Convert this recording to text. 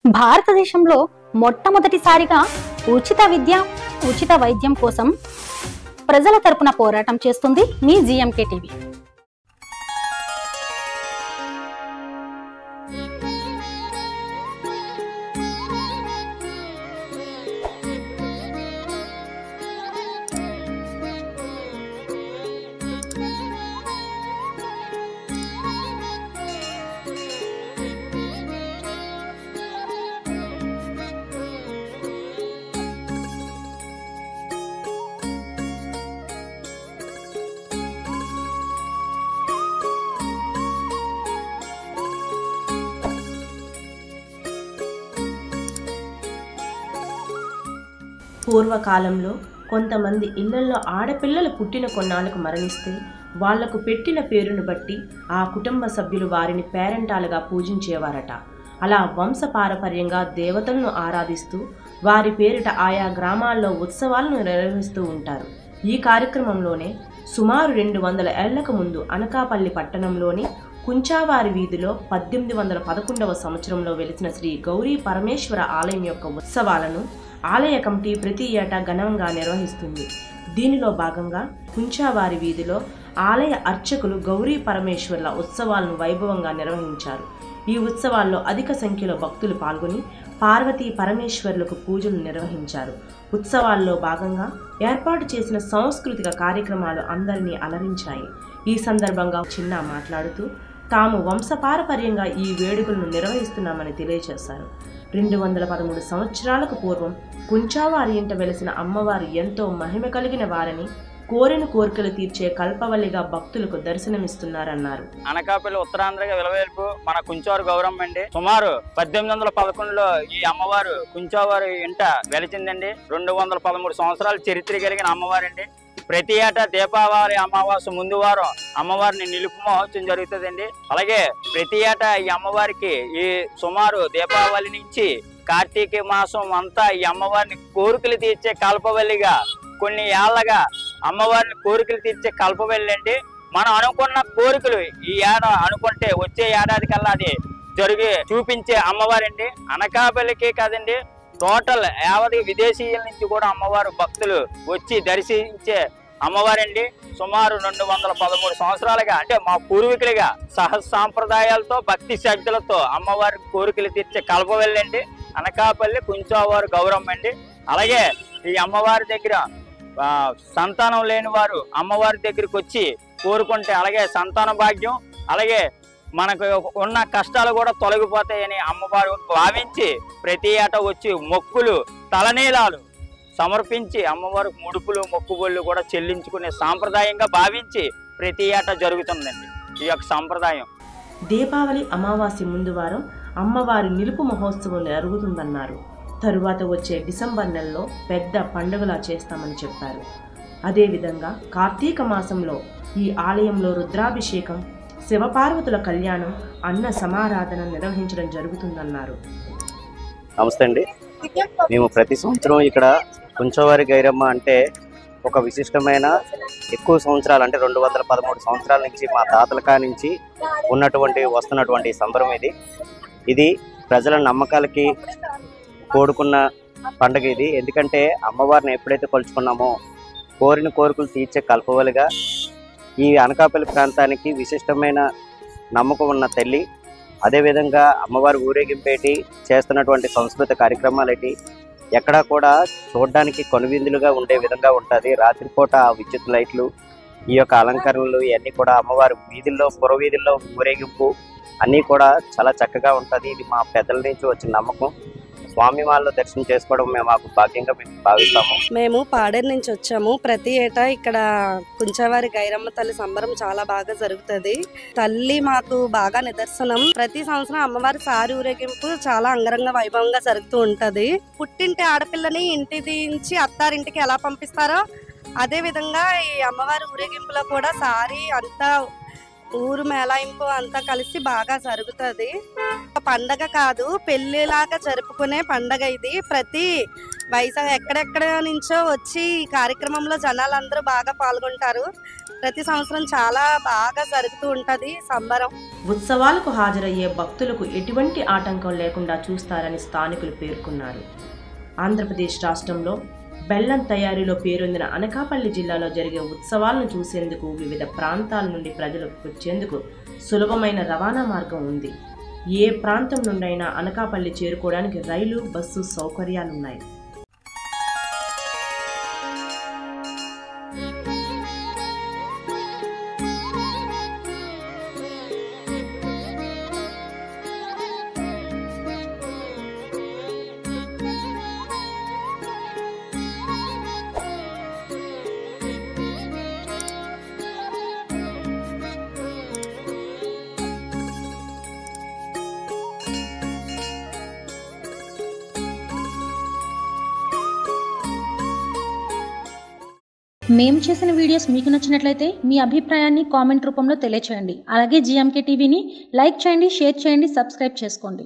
భారతదేశంలో మొట్టమొదటిసారిగా ఉచిత విద్య, ఉచిత వైద్యం కోసం ప్రజల తరపున పోరాటం చేస్తుంది మీ జీఎంకే టీవీ. పూర్వకాలంలో కొంతమంది ఇళ్లలో ఆడపిల్లలు పుట్టిన కొన్నాళ్లకు మరణిస్తే వాళ్లకు పెట్టిన పేరును బట్టి ఆ కుటుంబ సభ్యులు వారిని పేరెంటాలుగా పూజించేవారట. అలా వంశపారపర్యంగా దేవతలను ఆరాధిస్తూ వారి పేరిట ఆయా గ్రామాల్లో ఉత్సవాలను నిర్వహిస్తూ ఉంటారు. ఈ కార్యక్రమంలోనే సుమారు 200 ఏళ్లకు ముందు అనకాపల్లి పట్టణంలోని కుంచావారి వీధిలో 1811వ సంవత్సరంలో వెలిసిన శ్రీ గౌరీ పరమేశ్వర ఆలయం యొక్క ఉత్సవాలను ఆలయ కమిటీ ప్రతి ఏటా ఘనంగా నిర్వహిస్తుంది. దీనిలో భాగంగా కుంచావారి వీధిలో ఆలయ అర్చకులు గౌరీ పరమేశ్వర్ల ఉత్సవాలను వైభవంగా నిర్వహించారు. ఈ ఉత్సవాల్లో అధిక సంఖ్యలో భక్తులు పాల్గొని పార్వతీ పరమేశ్వర్లకు పూజలు నిర్వహించారు. ఉత్సవాల్లో భాగంగా ఏర్పాటు చేసిన సాంస్కృతిక కార్యక్రమాలు అందరినీ అలరించాయి. ఈ సందర్భంగా చిన్న మాట్లాడుతూ తాము వంశపారపర్యంగా ఈ వేడుకలను నిర్వహిస్తున్నామని తెలియజేశారు. 213 సంవత్సరాలకు పూర్వం కుంచావారి ఇంట వెలిసిన అమ్మవారు ఎంతో మహిమ కలిగిన వారని, కోరిన కోరికలు తీర్చే కల్పవల్లిగా భక్తులకు దర్శనమిస్తున్నారన్నారు. అనకాపల్లి ఉత్తరాంధ్రగా విలవేల్పు మన కుంచావారి గౌరమ్మ అండి. సుమారు 1811లో ఈ అమ్మవారు కుంచావారి ఇంట వెలిచిందండి. 213 సంవత్సరాల చరిత్ర కలిగిన అమ్మవారండి. ప్రతి ఏటా దీపావళి అమావాస్య ముందు వారం అమ్మవారిని నిలుపు మహోత్సవం జరుగుతుందండి. అలాగే ప్రతి ఏటా ఈ అమ్మవారికి ఈ సుమారు దీపావళి నుంచి కార్తీక మాసం అంతా ఈ అమ్మవారిని కోరికలు తీర్చే కల్పవల్లిగా కొన్ని ఏళ్లగా అమ్మవారిని కోరికలు తీర్చే కల్పవల్లి అండి. మనం అనుకున్న కోరికలు ఈ అనుకుంటే వచ్చే ఏడాది కల్లా అది జరిగి చూపించే అమ్మవారండి. అనకాపల్లికే కాదండి, టోటల్ యావది విదేశీయుల నుంచి కూడా అమ్మవారు భక్తులు వచ్చి దర్శించే అమ్మవారండి. సుమారు 213 సంవత్సరాలుగా అంటే మా పూర్వీకులుగా సహజ సాంప్రదాయాలతో భక్తి శ్రద్ధలతో అమ్మవారి కోరికలు తీర్చే కల్పవల్లండి అనకాపల్లి కుంచావారు గౌరమ్మ అండి. అలాగే ఈ అమ్మవారి దగ్గర సంతానం లేని వారు అమ్మవారి దగ్గరికి వచ్చి కోరుకుంటే అలాగే సంతాన భాగ్యం, అలాగే మనకు ఉన్న కష్టాలు కూడా తొలగిపోతాయని అమ్మవారు భావించి ప్రతి ఏటా వచ్చి మొక్కులు తలనీలాలు సమర్పించి అమ్మవారు ముడుపులు మొక్కుబళ్ళు కూడా చెల్లించుకునే సాంప్రదాయంగా భావించి ప్రతి ఏటా జరుగుతుందండి ఈ యొక్క సాంప్రదాయం. దీపావళి అమావాస్య ముందు వారం అమ్మవారి నిలుపు మహోత్సవం జరుగుతుందన్నారు. తరువాత వచ్చే డిసెంబర్ నెలలో పెద్ద పండుగలా చేస్తామని చెప్పారు. అదేవిధంగా కార్తీక మాసంలో ఈ ఆలయంలో రుద్రాభిషేకం, శివపార్వతుల కళ్యాణం, అన్న సమారాధన నిర్వహించడం జరుగుతుందన్నారు. నమస్తే అండి. మేము ప్రతి సంవత్సరం ఇక్కడ కుంచవారి గైరమ్మ అంటే ఒక విశిష్టమైన ఎక్కువ సంవత్సరాలు అంటే 213 సంవత్సరాల నుంచి మా తాతల కానించి వస్తున్నటువంటి సంబరం ఇది ప్రజల నమ్మకాలకి కోరుకున్న పండుగ ఇది. ఎందుకంటే అమ్మవారిని ఎప్పుడైతే కొలుచుకున్నామో కోరిన కోరికలు తీర్చే కల్పవలిగా ఈ అనకాపల్లి ప్రాంతానికి విశిష్టమైన నమ్మకం ఉన్న తల్లి. అదేవిధంగా అమ్మవారి ఊరేగింపేటి చేస్తున్నటువంటి సంస్కృత కార్యక్రమాలేటి ఎక్కడా కూడా చూడడానికి కొనువిందులుగా ఉండే విధంగా ఉంటుంది. రాత్రిపూట విద్యుత్ లైట్లు, ఈ యొక్క అలంకరణలు ఇవన్నీ కూడా అమ్మవారి వీధుల్లో పురవీధుల్లో ఊరేగింపు అన్నీ కూడా చాలా చక్కగా ఉంటుంది. ఇది మా పెద్దల నుంచి వచ్చిన నమ్మకం. స్వామి వాళ్ళ దర్శనం చేసుకోవడం మాకు భాగ్యంగా మేము భావిస్తాము. మేము పాడేరు నుంచి వచ్చాము. ప్రతి ఏటా ఇక్కడ కుంచవారి గైరమ్మ తల్లి సంబరం చాలా బాగా జరుగుతుంది. తల్లి మాకు బాగా నిదర్శనం. ప్రతి సంవత్సరం అమ్మవారి సారి ఊరేగింపు చాలా అంగరంగ వైభవంగా జరుగుతూ ఉంటది. పుట్టింటి ఆడపిల్లని ఇంటి దించి అత్తారింటికి ఎలా పంపిస్తారో అదే విధంగా ఈ అమ్మవారి ఊరేగింపులో కూడా సారి అంతా ఊరు మేళాయింపు అంతా కలిసి బాగా జరుగుతుంది. పండగ కాదు, పెళ్లిలాగా జరుపుకునే పండగ ఇది. ప్రతి వైజాగ్ ఎక్కడెక్కడ నుంచో వచ్చి ఈ కార్యక్రమంలో జనాలందరూ బాగా పాల్గొంటారు. ప్రతి సంవత్సరం చాలా బాగా జరుగుతూ ఉంటది సంబరం. ఉత్సవాలకు హాజరయ్యే భక్తులకు ఎటువంటి ఆటంకం లేకుండా చూస్తారని స్థానికులు పేర్కొన్నారు. ఆంధ్రప్రదేశ్ రాష్ట్రంలో బెల్లం తయారీలో పేరొందిన అనకాపల్లి జిల్లాలో జరిగే ఉత్సవాలను చూసేందుకు వివిధ ప్రాంతాల నుండి ప్రజలు వచ్చేందుకు సులభమైన రవాణా మార్గం ఉంది. ఏ ప్రాంతం నుండైనా అనకాపల్లి చేరుకోవడానికి రైలు, బస్సు సౌకర్యాలున్నాయి. మేము చేసిన వీడియోస్ మీకు నచ్చినట్లయితే మీ అభిప్రాయాన్ని కామెంట్ రూపంలో తెలియచేయండి. అలాగే GMK టీవీని లైక్ చేయండి, షేర్ చేయండి, సబ్స్క్రైబ్ చేసుకోండి.